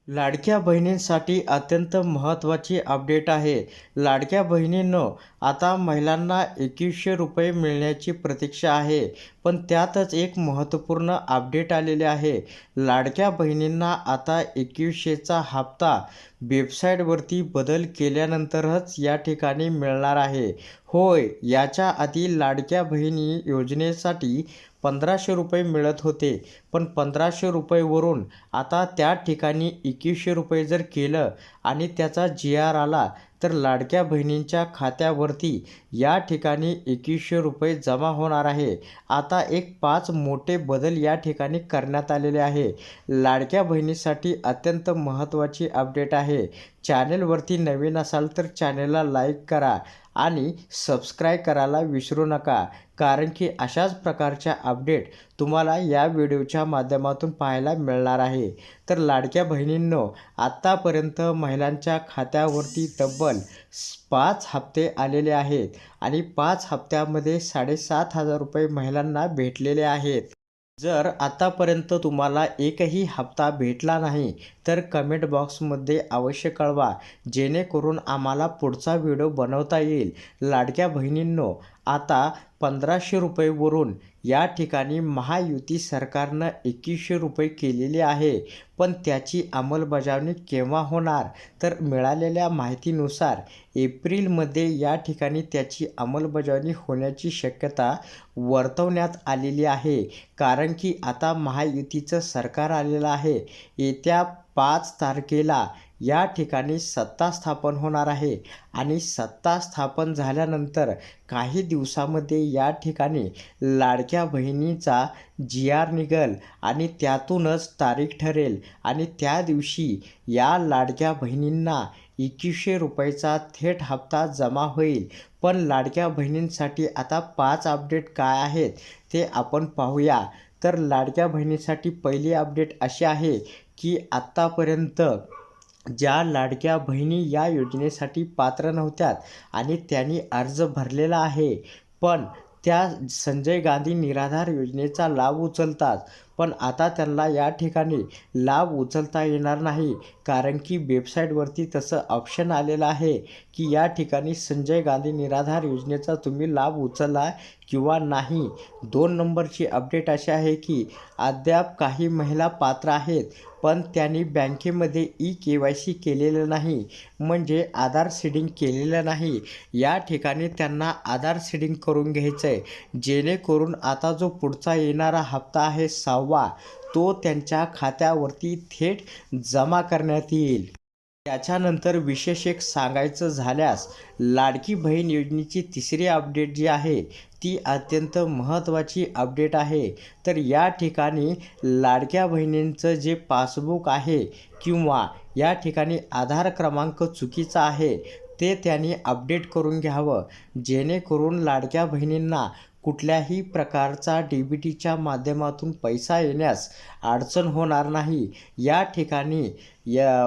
लाडक्या बहिणींसाठी अत्यंत महत्त्वाची अपडेट आहे. लाडक्या बहिणींनो, आता महिलांना 2100 रुपये मिळण्याची प्रतीक्षा आहे. पण त्यातच एक महत्त्वपूर्ण अपडेट आलेले आहे. लाडक्या बहिणींना आता 2100चा हप्ता वेबसाईटवरती बदल केल्यानंतरच या ठिकाणी मिळणार आहे. होय, याच्या आधी लाडक्या बहिणी योजनेसाठी 1500 रुपये मिळत होते. पण 1500 रुपयेवरून आता त्या ठिकाणी 2100 रुपये जर केलं आणि त्याचा GR आला तर लाडक्या बहिणींच्या खात्यावरती या ठिकाणी 2100 रुपये जमा होणार आहे. आता एक 5 मोठे बदल या ठिकाणी करण्यात आलेले आहे. लाडक्या बहिणीसाठी अत्यंत महत्त्वाची अपडेट आहे. चॅनेलवरती नवीन असाल तर चॅनेलला लाईक करा आणि सबस्क्राईब करायला विसरू नका, कारण की अशाच प्रकारच्या अपडेट तुम्हाला या व्हिडिओच्या माध्यमातून पाहायला मिळणार आहे. तर लाडक्या बहिणींनो, आत्तापर्यंत महिलांच्या खात्यावरती तब्बल 5 हप्ते आलेले आहेत आणि 5 हप्त्यामध्ये 7,500 रुपये महिलांना भेटलेले आहेत. जर आतापर्यंत तुम्हाला एकही हप्ता भेटला नाही तर कमेंट बॉक्समध्ये अवश्य कळवा, जेणेकरून आम्हाला पुढचा व्हिडिओ बनवता येईल. लाडक्या बहिणींनो, आता 1500 रुपयेवरून या ठिकाणी महायुती सरकारनं 2100 रुपये केलेले आहे. पण त्याची अंमलबजावणी केव्हा होणार? तर मिळालेल्या माहितीनुसार एप्रिलमध्ये या ठिकाणी त्याची अंमलबजावणी होण्याची शक्यता वर्तवण्यात आलेली आहे. कारण की आता महायुतीचं सरकार आलेलं आहे. येत्या 5 तारखेला या ठिकाणी सत्ता स्थापन होणार आहे आणि सत्ता स्थापन झाल्यानंतर काही दिवसामध्ये या ठिकाणी लाडक्या बहिणीचा GR निघेल आणि त्यातूनच तारीख ठरेल आणि त्या दिवशी या लाडक्या बहिणींना 2100 रुपयेचा थेट हप्ता जमा होईल. पण लाडक्या बहिणींसाठी आता 5 अपडेट काय आहेत ते आपण पाहूया. तर लाडक्या बहिणीसाठी पहिली अपडेट अशी आहे की आत्तापर्यंत ज्या लाडक्या बहिणी या योजनेसाठी पात्र नव्हत्या आणि त्यांनी अर्ज भरलेला आहे, पण त्या संजय गांधी निराधार योजनेचा लाभ उचलतात, पण आता त्यांना या ठिकाणी लाभ उचलता येणार नाही. कारण की वेबसाईटवरती तसं ऑप्शन आलेलं आहे की या ठिकाणी संजय गांधी निराधार योजनेचा तुम्ही लाभ उचलला किंवा नाही. 2 नंबरची अपडेट अशी आहे की अद्याप काही महिला पात्र आहेत, पण त्यांनी बँकेमध्ये KYC केलेलं नाही, म्हणजे आधार सीडिंग केलेलं नाही. या ठिकाणी त्यांना आधार सीडिंग करून घ्यायचं आहे, जेणेकरून आता जो पुढचा येणारा हप्ता आहे 6वा, तो त्यांच्या खात्यावरती थेट जमा करण्यात येईल. त्याच्यानंतर विशेष एक सांगायचं झाल्यास, लाडकी बहीण योजनेची तिसरी अपडेट जी आहे ती अत्यंत महत्त्वाची अपडेट आहे. तर या ठिकाणी लाडक्या बहिणींचं जे पासबुक आहे किंवा या ठिकाणी आधार क्रमांक चुकीचा आहे ते त्यांनी अपडेट करून घ्यावं, जेणेकरून लाडक्या बहिणींना कुठल्याही प्रकारचा DBTच्या माध्यमातून पैसा येण्यास अडचण होणार नाही. या ठिकाणी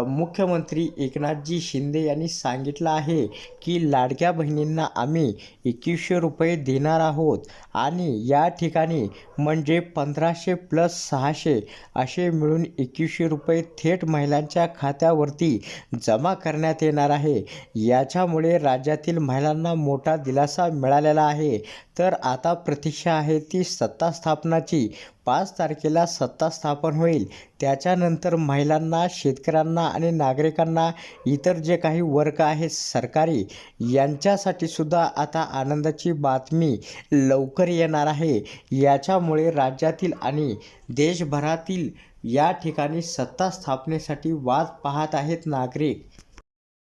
मुख्यमंत्री एकनाथजी शिंदे यांनी सांगितलं आहे की लाडक्या बहिणींना आम्ही 2100 रुपये देणार आहोत आणि या ठिकाणी म्हणजे 1500 + 600 असे मिळून 2100 रुपये थेट महिलांच्या खात्यावरती जमा करण्यात येणार आहे. याच्यामुळे राज्यातील महिलांना मोठा दिलासा मिळालेला आहे. तर आता प्रतीक्षा आहे ती सत्ता स्थापनाची. 5 तारखेला सत्ता स्थापन होईल. त्याच्यानंतर महिलांना, शेतकऱ्यांना आणि नागरिकांना, इतर जे काही वर्ग आहेत सरकारी, यांच्यासाठी सुद्धा आता आनंदाची बातमी लवकर येणार आहे. याच्यामुळे राज्यातील आणि देशभरातील या ठिकाणी सत्ता स्थापनेसाठी वाट पाहत आहेत नागरिक.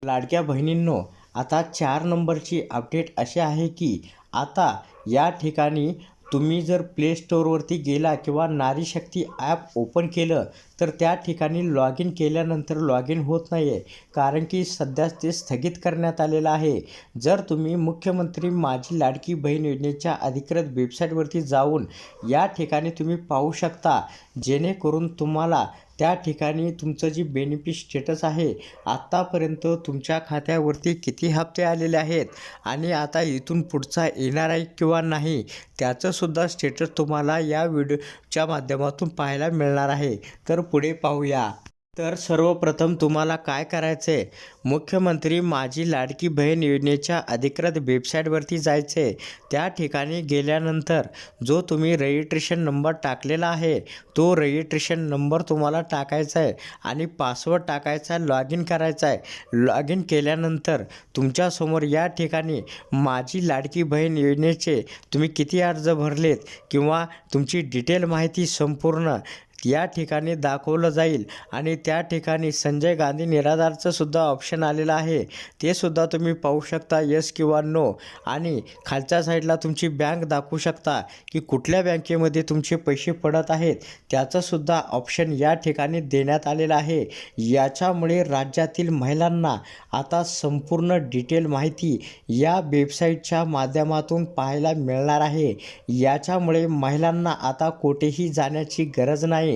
लाडक्या बहिणींनो, आता 4 नंबरची अपडेट अशी आहे की आता या ठिकाणी तुम्ही जर प्ले स्टोअरवरती गेला किंवा नारी शक्ती ॲप ओपन केलं तर त्या ठिकाणी लॉग इन केल्यानंतर लॉग इन होत नाही आहे, कारण की सध्या ते स्थगित करण्यात आलेलं आहे. जर तुम्ही मुख्यमंत्री माझी लाडकी बहीण योजनेच्या अधिकृत वेबसाईटवरती जाऊन या ठिकाणी तुम्ही पाहू शकता, जेणेकरून तुम्हाला त्या ठिकाणी तुमचं जी बेनिफिट स्टेटस आहे, आत्तापर्यंत तुमच्या खात्यावरती किती हप्ते आलेले आहेत आणि आता इथून पुढचा येणार आहे किंवा नाही, त्याचंसुद्धा स्टेटस तुम्हाला या व्हिडिओच्या माध्यमातून पाहायला मिळणार आहे. तर पुढे पाहूया. तर सर्वप्रथम तुम्हाला काय करायचं आहे, मुख्यमंत्री माझी लाडकी बहीण योजनेच्या अधिकृत वेबसाईटवरती जायचं आहे. त्या ठिकाणी गेल्यानंतर जो तुम्ही रजिस्ट्रेशन नंबर टाकलेला आहे, तो रजिस्ट्रेशन नंबर तुम्हाला टाकायचा आहे आणि पासवर्ड टाकायचा आहे, लॉग इन करायचा आहे. लॉग इन केल्यानंतर तुमच्यासमोर या ठिकाणी माझी लाडकी बहीण योजनेचे तुम्ही किती अर्ज भरलेत किंवा तुमची डिटेल माहिती संपूर्ण या ठिकाणी दाखवलं जाईल आणि त्या ठिकाणी संजय गांधी निराधारचं सुद्धा ऑप्शन आलेलं आहे, ते सुद्धा तुम्ही पाहू शकता, येस किंवा नो. आणि खालच्या साईडला तुमची बँक दाखवू शकता की कुठल्या बँकेमध्ये तुमचे पैसे पडत आहेत, त्याचंसुद्धा ऑप्शन या ठिकाणी देण्यात आलेलं आहे. याच्यामुळे राज्यातील महिलांना आता संपूर्ण डिटेल माहिती या वेबसाईटच्या माध्यमातून पाहायला मिळणार आहे. याच्यामुळे महिलांना आता कुठेही जाण्याची गरज नाही.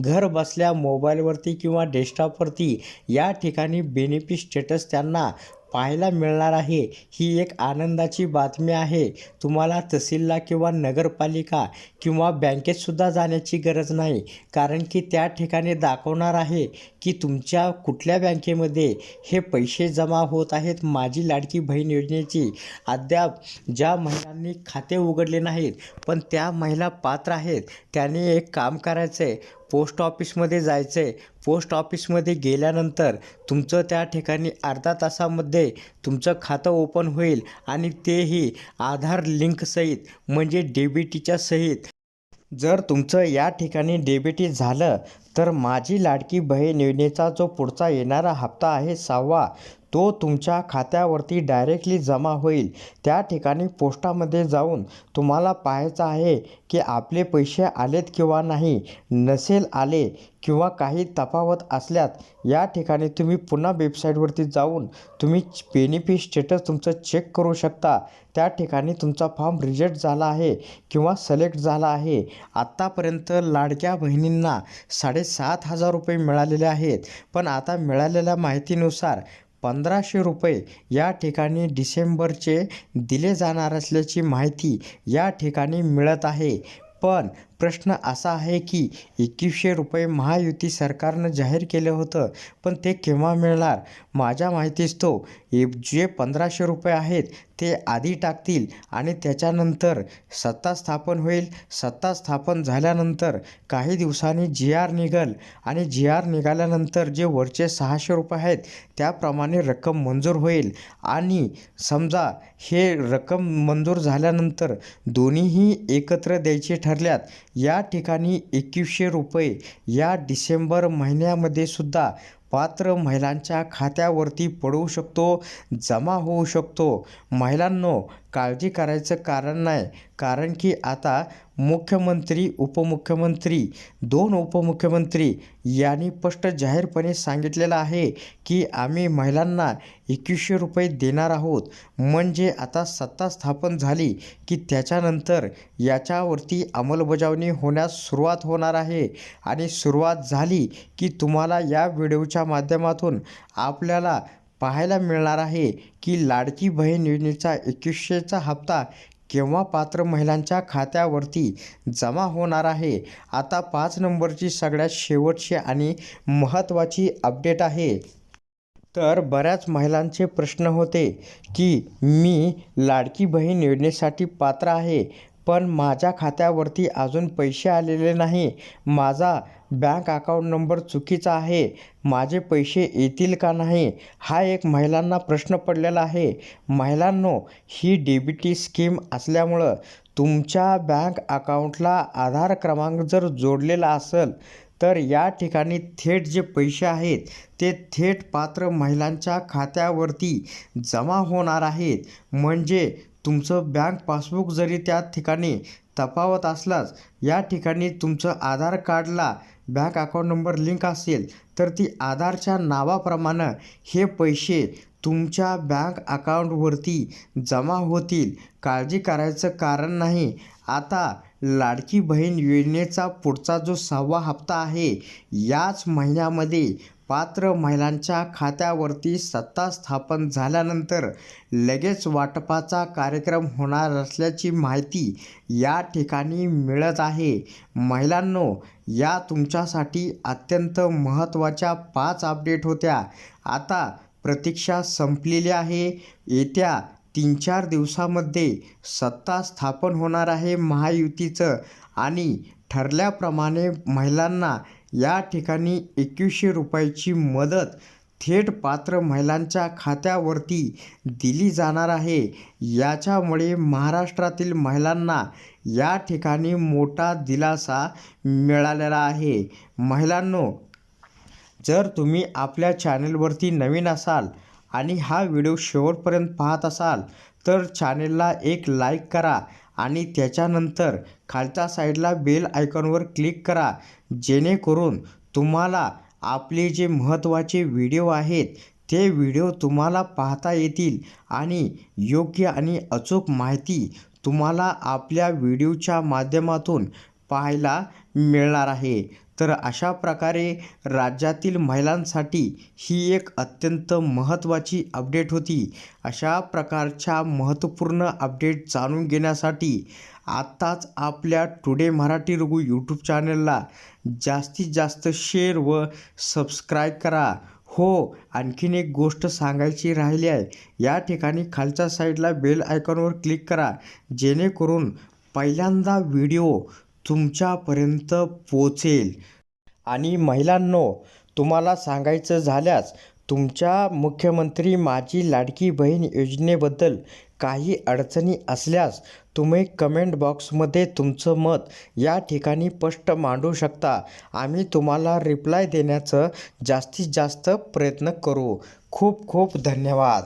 घर बसल्या मोबाईलवरती किंवा डेस्कटॉपवरती या ठिकाणी बेनिफिट स्टेटस त्यांना पाहायला मिळणार आहे. ही एक आनंदाची बातमी आहे. तुम्हाला तहसीलला किंवा नगरपालिका किंवा बँकेतसुद्धा जाण्याची गरज नाही, कारण की त्या ठिकाणी दाखवणार आहे की तुमच्या कुठल्या बँकेमध्ये हे पैसे जमा होत आहेत माझी लाडकी बहीण योजनेची. अद्याप ज्या महिलांनी खाते उघडले नाहीत पण त्या महिला पात्र आहेत, त्यांनी एक काम करायचं आहे, पोस्ट ऑफिसमध्ये जायचं आहे. पोस्ट ऑफिसमध्ये गेल्यानंतर तुमचं त्या ठिकाणी अर्धा तासामध्ये तुमचं खातं ओपन होईल आणि तेही आधार लिंकसहित, म्हणजे DBTच्या सहित. जर तुमचं या ठिकाणी DBT झालं तर माझी लाडकी बहीण योजनेचा जो पुढचा येणारा हप्ता आहे 6वा, तो तुमच्या खात्यावरती डायरेक्टली जमा होईल. त्या ठिकाणी पोस्टामध्ये जाऊन तुम्हाला पाहायचं आहे की आपले पैसे आलेत किंवा नाही. नसेल आले किंवा काही तफावत असल्यास या ठिकाणी तुम्ही पुन्हा वेबसाईटवरती जाऊन तुम्ही बेनिफिट स्टेटस तुमचं चेक करू शकता. त्या ठिकाणी तुमचा फॉर्म रिजेक्ट झाला आहे किंवा सिलेक्ट झाला आहे. आत्तापर्यंत लाडक्या बहिणींना 7,500 रुपये मिळालेले आहेत, पण आता मिळालेल्या माहितीनुसार 1,500 रुपये या ठिकाणी डिसेंबरचे दिले जाणार असल्याची माहिती या ठिकाणी मिळत आहे. पण प्रश्न असा आहे की 2,100 रुपये महायुती सरकारनं जाहीर केलं होतं, पण ते केव्हा मिळणार? माझ्या माहितीस तो जे 1,500 रुपये आहेत ते आधी टाकतील आणि त्याच्यानंतर सत्ता स्थापन होईल. सत्ता स्थापन झाल्यानंतर काही दिवसांनी GR निघेल आणि GR निघाल्यानंतर जे वरचे 600 रुपये आहेत त्याप्रमाणे रक्कम मंजूर होईल. आणि समजा हे रक्कम मंजूर झाल्यानंतर दोन्हीही एकत्र द्यायचे ठरल्यात, या ठिकाणी 2,100 रुपये या डिसेंबर महिन्यामध्ये सुद्धा पात्र महिलांच्या खात्यावरती पडू शकतो, जमा होऊ शकतो. महिलांनो, काळजी करायचं कारण नाही, कारण की आता मुख्यमंत्री, उपमुख्यमंत्री, 2 उपमुख्यमंत्री यांनी स्पष्ट जाहीरपणे सांगितलेलं आहे की आम्ही महिलांना 2,100 रुपये देणार आहोत. म्हणजे आता सत्ता स्थापन झाली की त्याच्यानंतर याच्यावरती अंमलबजावणी होण्यास सुरुवात होणार आहे. आणि सुरुवात झाली की तुम्हाला या व्हिडिओच्या माध्यमातून आपल्याला पाहायला मिळणार आहे की लाडकी बहीण योजनेचा 2,100चा हप्ता केव्हा पात्र महिलांच्या खात्यावरती जमा होणार आहे. आता 5 नंबरची सगळ्यात शेवटची आणि महत्त्वाची अपडेट आहे. तर बऱ्याच महिलांचे प्रश्न होते की मी लाडकी बहीण योजनेसाठी पात्र आहे, पण माझ्या खात्यावरती अजून पैसे आलेले नाही, माझा बँक अकाउंट नंबर चुकीचा आहे, माझे पैसे येतील का नाही, हा एक महिलांना प्रश्न पडलेला आहे. महिलांनो, ही DBT स्कीम असल्यामुळं तुमच्या बँक अकाउंटला आधार क्रमांक जर जोडलेला असेल तर या ठिकाणी थेट जे पैसे आहेत ते थेट पात्र महिलांच्या खात्यावरती जमा होणार आहेत. म्हणजे तुमचं बँक पासबुक जरी त्या ठिकाणी तफावत असलाच, या ठिकाणी तुमचं आधार कार्डला बँक अकाउंट नंबर लिंक असेल तर ती आधारच्या नावाप्रमाणे हे पैसे तुमच्या बँक अकाउंटवरती जमा होतील. काळजी करायचं कारण नाही. आता लाडकी बहीण योजनेचा पुढचा जो 6वा हप्ता आहे, याच महिन्यामध्ये पात्र महिलांच्या खात्यावरती सत्ता स्थापन झाल्यानंतर लगेच वाटपाचा कार्यक्रम होणार असल्याची माहिती या ठिकाणी मिळत आहे. महिलांनो, या तुमच्यासाठी अत्यंत महत्त्वाच्या 5 अपडेट होत्या. आता प्रतीक्षा संपलेली आहे. येत्या 3-4 दिवसामध्ये सत्ता स्थापन होणार आहे महायुतीचं आणि ठरल्याप्रमाणे महिलांना या ठिकाणी 2100 रुपयाची मदत थेट पात्र महिलांच्या खात्यावरती दिली जाणार आहे. याच्यामुळे महाराष्ट्रातील महिलांना या ठिकाणी मोठा दिलासा मिळालेला आहे. महिलांनो, जर तुम्ही आपल्या चॅनलवरती नवीन असाल आणि हा व्हिडिओ शेवटपर्यंत पाहत असाल तर चॅनलला एक लाईक करा आणि त्याच्यानंतर खालच्या साईडला बेल आयकॉनवर क्लिक करा, जेणेकरून तुम्हाला आपले जे महत्त्वाचे व्हिडिओ आहेत ते व्हिडिओ तुम्हाला पाहता येतील आणि योग्य आणि अचूक माहिती तुम्हाला आपल्या व्हिडिओच्या माध्यमातून पाहायला मिळणार आहे. तर अशा प्रकारे राज्यातील महिलांसाठी ही एक अत्यंत महत्त्वाची अपडेट होती. अशा प्रकारच्या महत्त्वपूर्ण अपडेट जाणून घेण्यासाठी आत्ताच आपल्या टुडे मराठी रघु यूट्यूब चॅनलला जास्तीत जास्त शेअर व सबस्क्राईब करा. हो, आणखीन एक गोष्ट सांगायची राहिली आहे. या ठिकाणी खालच्या साईडला बेल आयकॉनवर क्लिक करा, जेणेकरून पहिल्यांदा व्हिडिओ तुमच्यापर्यंत पोचेल. आणि महिलांनो, तुम्हाला सांगायचं झाल्यास तुमच्या मुख्यमंत्री माझी लाडकी बहीण योजनेबद्दल काही अडचणी असल्यास तुम्ही कमेंट बॉक्समध्ये तुमचं मत या ठिकाणी स्पष्ट मांडू शकता. आम्ही तुम्हाला रिप्लाय देण्याचं जास्तीत जास्त प्रयत्न करू. खूप खूप धन्यवाद.